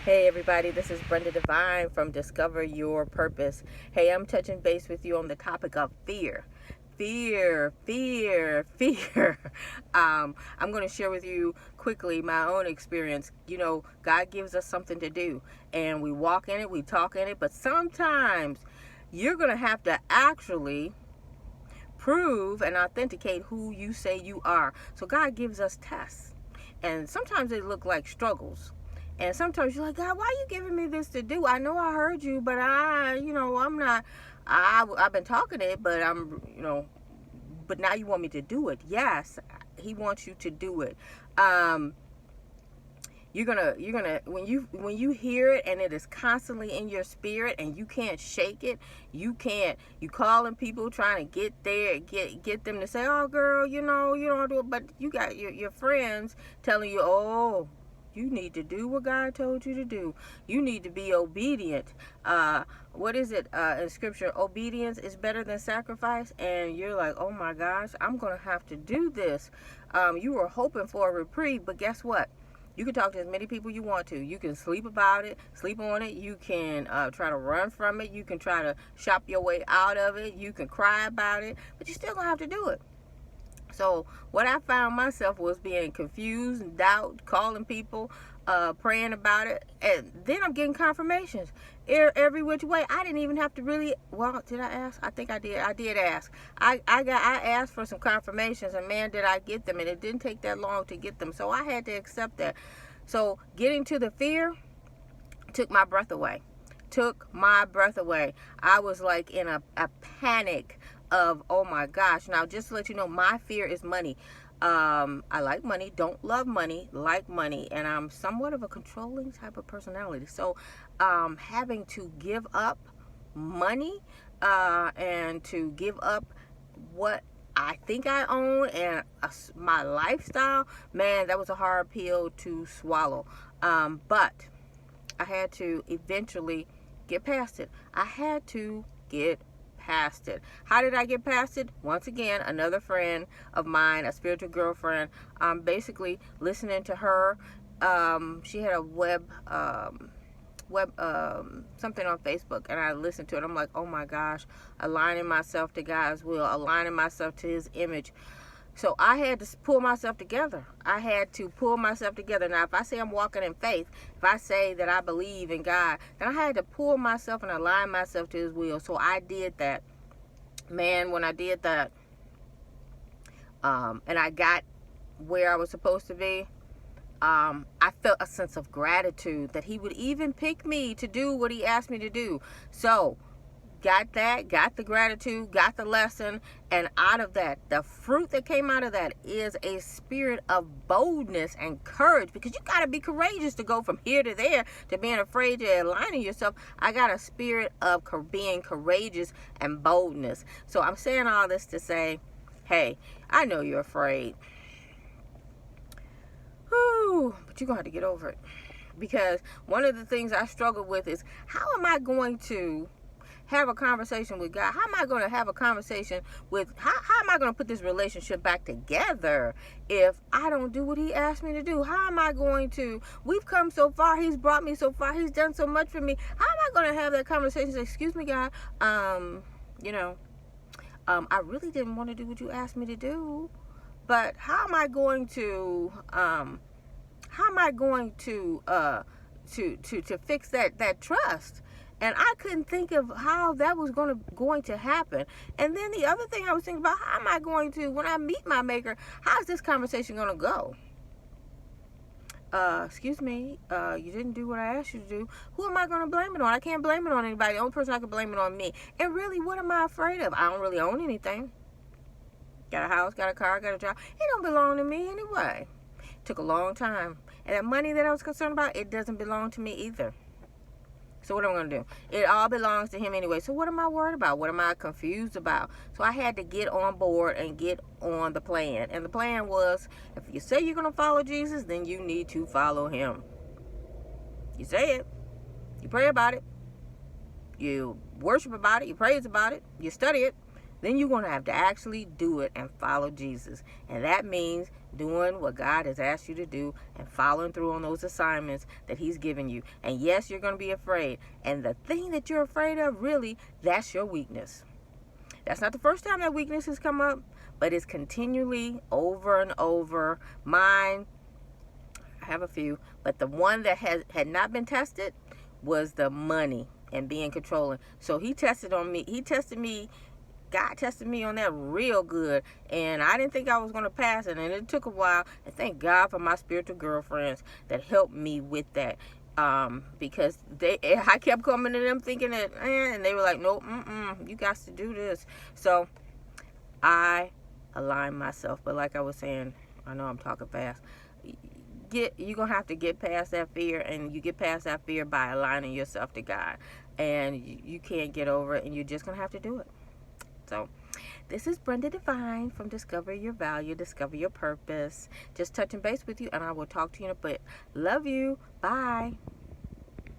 Hey everybody, this is Brenda Devine from Discover Your Purpose. Hey, I'm touching base with you on the topic of fear. Fear. I'm going to share with you quickly my own experience. God gives us something to do, and we walk in it, we talk in it, but sometimes you're going to have to actually prove and authenticate who you say you are. So God gives us tests, and sometimes they look like struggles. And sometimes you're like, God, why are you giving me this to do? I know I heard you, but I'm not. I've been talking it, but but now you want me to do it. Yes, He wants you to do it. You're gonna when you hear it and it is constantly in your spirit and you can't shake it. You calling people trying to get them to say, oh girl, you don't do it, but you got your friends telling you, oh, you need to do what God told you to do. You need to be obedient. What is it in scripture? Obedience is better than sacrifice. And you're like, oh my gosh, I'm going to have to do this. You were hoping for a reprieve, but guess what? You can talk to as many people you want to. You can sleep on it. You can try to run from it. You can try to shop your way out of it. You can cry about it, but you're still going to have to do it. So what I found myself was being confused, doubt, calling people, praying about it, and then I'm getting confirmations every which way. I didn't even have to really. Well, did I ask? I think I did. I did ask. I asked for some confirmations, and man, did I get them! And it didn't take that long to get them. So I had to accept that. So getting to the fear took my breath away. I was like in a panic of, oh my gosh. Now, just to let you know, my fear is money. I like money, don't love money, like money, and I'm somewhat of a controlling type of personality. So having to give up money and to give up what I think I own and my lifestyle, man, that was a hard pill to swallow. But I had to eventually get past it. I had to get past it. How did I get past it? Once again, another friend of mine, a spiritual girlfriend, basically listening to her. She had a web something on Facebook, and I listened to it. I'm like, oh my gosh, aligning myself to God's will, aligning myself to His image. So I had to pull myself together. Now, if I say I'm walking in faith, if I say that I believe in God, then I had to pull myself and align myself to His will. So I did that. Man, when I did that, and I got where I was supposed to be, I felt a sense of gratitude that He would even pick me to do what He asked me to do. So got the gratitude, got the lesson, and out of that, the fruit that came out of that is a spirit of boldness and courage, because you got to be courageous to go from here to there, to being afraid to aligning yourself. I got a spirit of being courageous and boldness. So I'm saying all this to say, hey, I know you're afraid. Whew, but you're going to have to get over it, because one of the things I struggle with is, how am I going to have a conversation with God? How am I going to have a conversation with, how am I going to put this relationship back together if I don't do what He asked me to do? How am I going to, we've come so far, He's brought me so far, He's done so much for me. How am I going to have that conversation? Say, excuse me, God, I really didn't want to do what you asked me to do, but how am I going to to fix that trust? And I couldn't think of how that was going to happen. And then the other thing I was thinking about, how am I going to, when I meet my maker, how's this conversation going to go? Excuse me, you didn't do what I asked you to do. Who am I going to blame it on? I can't blame it on anybody. The only person I can blame it on me. And really, what am I afraid of? I don't really own anything. Got a house, got a car, got a job. It don't belong to me anyway. It took a long time. And that money that I was concerned about, it doesn't belong to me either. So what am I going to do? It all belongs to Him anyway. So what am I worried about? What am I confused about? So I had to get on board and get on the plan. And the plan was, if you say you're going to follow Jesus, then you need to follow Him. You say it. You pray about it. You worship about it. You praise about it. You study it. then you're going to have to actually do it and follow Jesus. And that means doing what God has asked you to do and following through on those assignments that he's given you. And yes, you're going to be afraid. And the thing that you're afraid of, really, that's your weakness. That's not the first time that weakness has come up, but it's continually over and over. Mine, I have a few, but the one that had not been tested was the money and being controlling. So he tested on me. God tested me on that real good, and I didn't think I was going to pass it, and it took a while. And thank God for my spiritual girlfriends that helped me with that, because I kept coming to them thinking that, and they were like, nope, you got to do this. So I aligned myself, but like I was saying, I know I'm talking fast. You're gonna have to get past that fear, and you get past that fear by aligning yourself to God, and you can't get over it, and you're just gonna have to do it. So this is Brenda Divine from Discover Your Value, Discover Your Purpose. Just touching base with you, and I will talk to you in a bit. Love you. Bye.